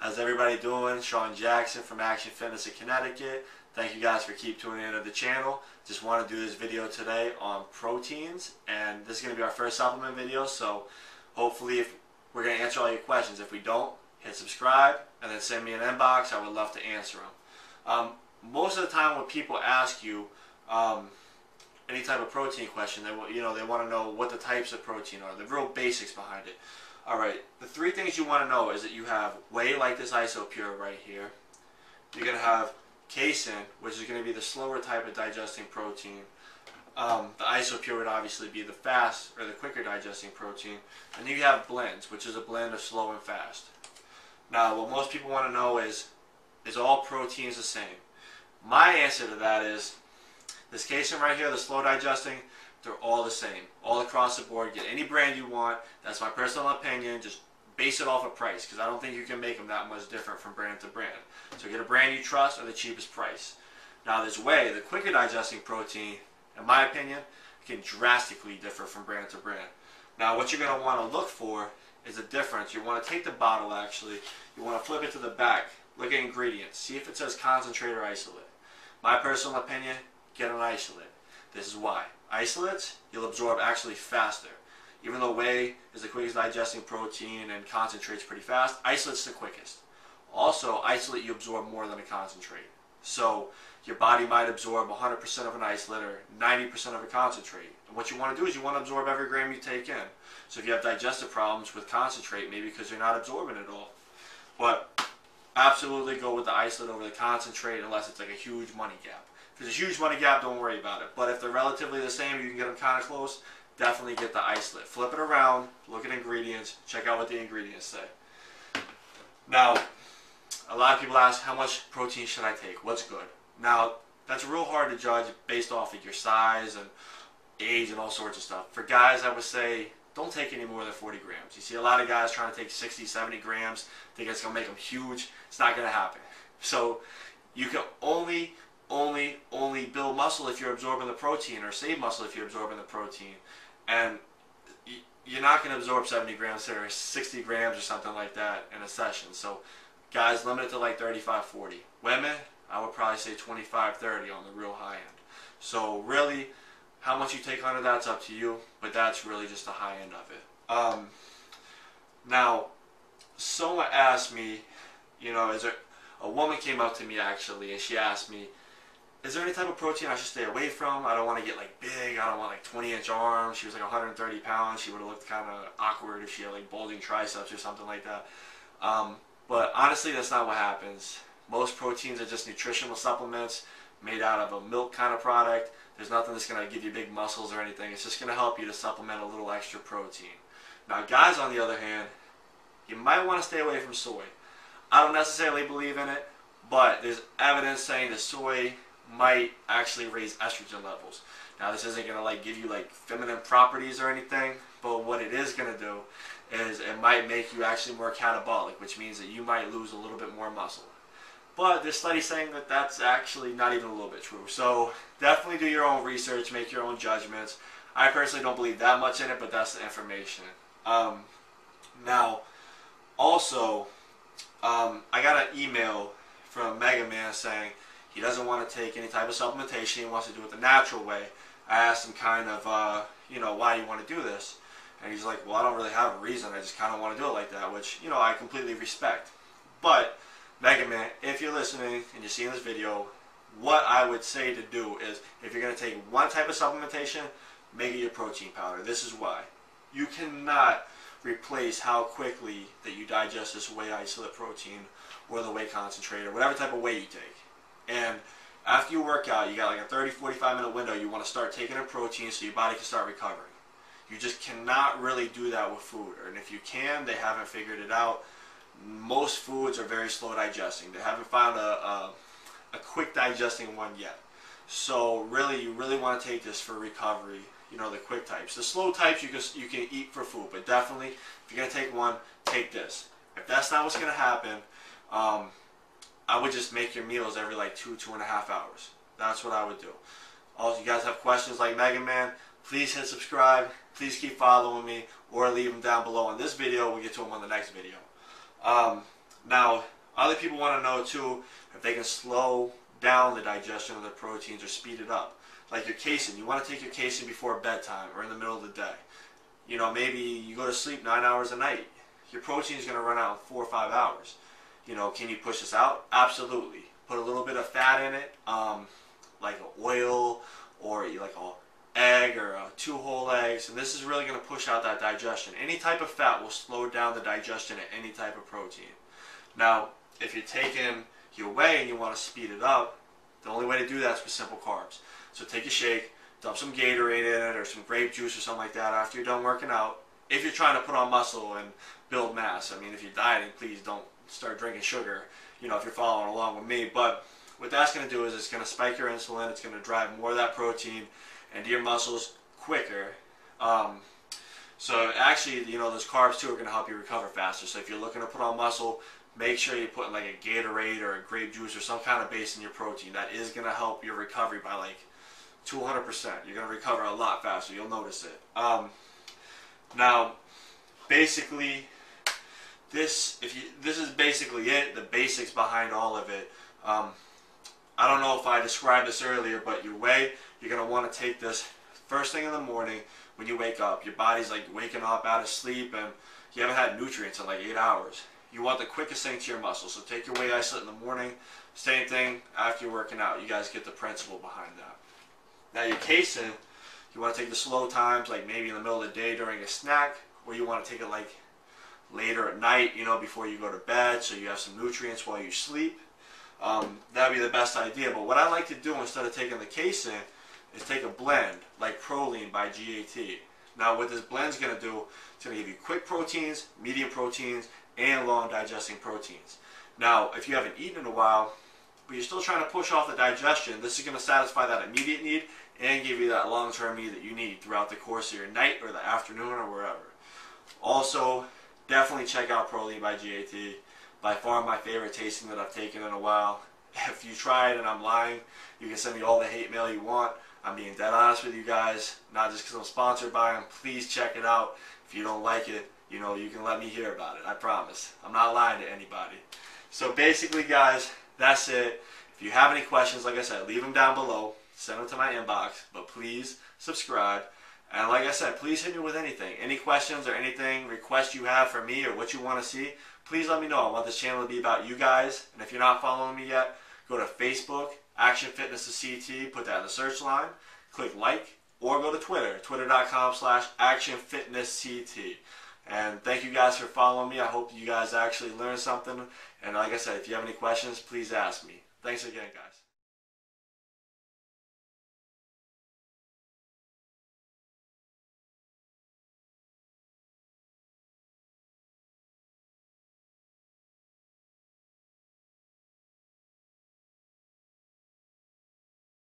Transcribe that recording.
How's everybody doing? Sean Jackson from Action Fitness in Connecticut. Thank you guys for keep tuning into the channel. Just want to do this video today on proteins, and this is going to be our first supplement video, so hopefully we're going to answer all your questions. If we don't, hit subscribe and then send me an inbox. I would love to answer them. Most of the time when people ask you any type of protein question, they want to know what the types of protein are, the real basics behind it. Alright, the three things you want to know is that you have whey, like this Isopure right here. You're going to have casein, which is going to be the slower type of digesting protein. The Isopure would obviously be the fast or the quicker digesting protein. And you have blends, which is a blend of slow and fast. Now, what most people want to know is all proteins the same? My answer to that is this casein right here, the slow digesting, they're all the same, all across the board. Get any brand you want. That's my personal opinion. Just base it off of price, because I don't think you can make them that much different from brand to brand. So get a brand you trust or the cheapest price. Now this whey, the quicker digesting protein, in my opinion, can drastically differ from brand to brand. Now what you're going to want to look for is a difference. You want to take the bottle actually, you want to flip it to the back, look at ingredients, see if it says concentrate or isolate. My personal opinion, get an isolate. This is why. Isolates, you'll absorb actually faster. Even though whey is the quickest digesting protein and concentrates pretty fast, isolate's the quickest. Also, isolate you absorb more than a concentrate. So your body might absorb 100% of an isolate or 90% of a concentrate. And what you want to do is you want to absorb every gram you take in. So if you have digestive problems with concentrate, maybe because you're not absorbing it all. But absolutely go with the isolate over the concentrate unless it's like a huge money gap. If there's a huge money gap, don't worry about it. But if they're relatively the same, you can get them kind of close, definitely get the isolate. Flip it around, look at ingredients, check out what the ingredients say. Now, a lot of people ask, how much protein should I take? What's good? Now, that's real hard to judge based off of your size and age and all sorts of stuff. For guys, I would say, don't take any more than 40 grams. You see a lot of guys trying to take 60, 70 grams, think it's going to make them huge. It's not going to happen. So, you can only build muscle if you're absorbing the protein, or save muscle if you're absorbing the protein. And you're not going to absorb 70 grams or 60 grams or something like that in a session. So guys, limit it to like 35, 40. Women, I would probably say 25, 30 on the real high end. So really, how much you take under that's up to you, but that's really just the high end of it. Now, someone asked me, a woman came up to me actually, and she asked me, is there any type of protein I should stay away from? I don't want to get like big. I don't want like 20-inch arms. She was like 130 pounds. She would have looked kind of awkward if she had like bulging triceps or something like that. But honestly, that's not what happens. Most proteins are just nutritional supplements made out of a milk kind of product. There's nothing that's going to give you big muscles or anything. It's just going to help you to supplement a little extra protein. Now guys, on the other hand, you might want to stay away from soy. I don't necessarily believe in it, but there's evidence saying that soy might actually raise estrogen levels. Now this isn't going to like give you like feminine properties or anything, but what it is going to do is it might make you actually more catabolic, which means that you might lose a little bit more muscle. But this study's saying that that's actually not even a little bit true. So definitely do your own research, make your own judgments. I personally don't believe that much in it, but that's the information. Now, also, I got an email from Mega Man saying he doesn't want to take any type of supplementation. He wants to do it the natural way. I asked him kind of, why you want to do this? And he's like, well, I don't really have a reason. I just kind of want to do it like that, which, I completely respect. But, Mega Man, if you're listening and you're seeing this video, what I would say to do is, if you're going to take one type of supplementation, make it your protein powder. This is why. You cannot replace how quickly that you digest this whey isolate protein or the whey concentrate or whatever type of whey you take. And after you work out, you got like a 30-45 minute window, you want to start taking in protein so your body can start recovering. You just cannot really do that with food. And if you can, they haven't figured it out. Most foods are very slow digesting. They haven't found a quick digesting one yet. So really, you really want to take this for recovery, the quick types. The slow types you can eat for food, but definitely, if you're going to take one, take this. If that's not what's going to happen, I would just make your meals every like 2.5 hours. That's what I would do. Also, you guys have questions like Mega Man, please hit subscribe. Please keep following me or leave them down below on this video. We'll get to them on the next video. Now, Other people want to know too if they can slow down the digestion of the proteins or speed it up. Like your casein, you want to take your casein before bedtime or in the middle of the day. You know, maybe you go to sleep 9 hours a night. Your protein is going to run out in 4 or 5 hours. You know, can you push this out? Absolutely. Put a little bit of fat in it, like an oil or like an egg or 2 whole eggs, and this is really going to push out that digestion. Any type of fat will slow down the digestion of any type of protein. Now, if you're taking your whey and you want to speed it up, the only way to do that is with simple carbs. So take a shake, dump some Gatorade in it or some grape juice or something like that after you're done working out. If you're trying to put on muscle and build mass, I mean, if you're dieting, please don't start drinking sugar, you know, if you're following along with me. But what that's going to do is it's going to spike your insulin, it's going to drive more of that protein into your muscles quicker. So actually, you know, those carbs too are going to help you recover faster. So if you're looking to put on muscle, make sure you're putting like a Gatorade or a grape juice or some kind of base in your protein. That is going to help your recovery by like 200%. You're going to recover a lot faster. You'll notice it. Now, basically, this is basically it. The basics behind all of it. I don't know if I described this earlier, but your whey, you're going to want to take this first thing in the morning when you wake up. Your body's like waking up out of sleep and you haven't had nutrients in like 8 hours. You want the quickest thing to your muscles. So take your whey isolate in the morning. Same thing after you're working out. You guys get the principle behind that. Now your casein, you want to take the slow times, like maybe in the middle of the day during a snack, or you want to take it like later at night, you know, before you go to bed, so you have some nutrients while you sleep. That would be the best idea. But what I like to do instead of taking the casein is take a blend like Proline by GAT. Now what this blend's going to do, it's going to give you quick proteins, medium proteins, and long digesting proteins. Now if you haven't eaten in a while, but you're still trying to push off the digestion, this is going to satisfy that immediate need and give you that long-term need that you need throughout the course of your night or the afternoon or wherever. Also, definitely check out Proline by GAT. By far my favorite tasting that I've taken in a while. If you try it and I'm lying, you can send me all the hate mail you want. I'm being dead honest with you guys, not just because I'm sponsored by them. Please check it out. If you don't like it, you know, you can let me hear about it. I promise. I'm not lying to anybody. So basically, guys, that's it. If you have any questions, like I said, leave them down below. Send them to my inbox. But please subscribe. And like I said, please hit me with anything. Any questions or anything, requests you have for me or what you want to see, please let me know. I want this channel to be about you guys. And if you're not following me yet, go to Facebook, Action Fitness CT, put that in the search line, click like, or go to Twitter, twitter.com/ActionFitnessCT. And thank you guys for following me. I hope you guys actually learned something. And like I said, if you have any questions, please ask me. Thanks again, guys.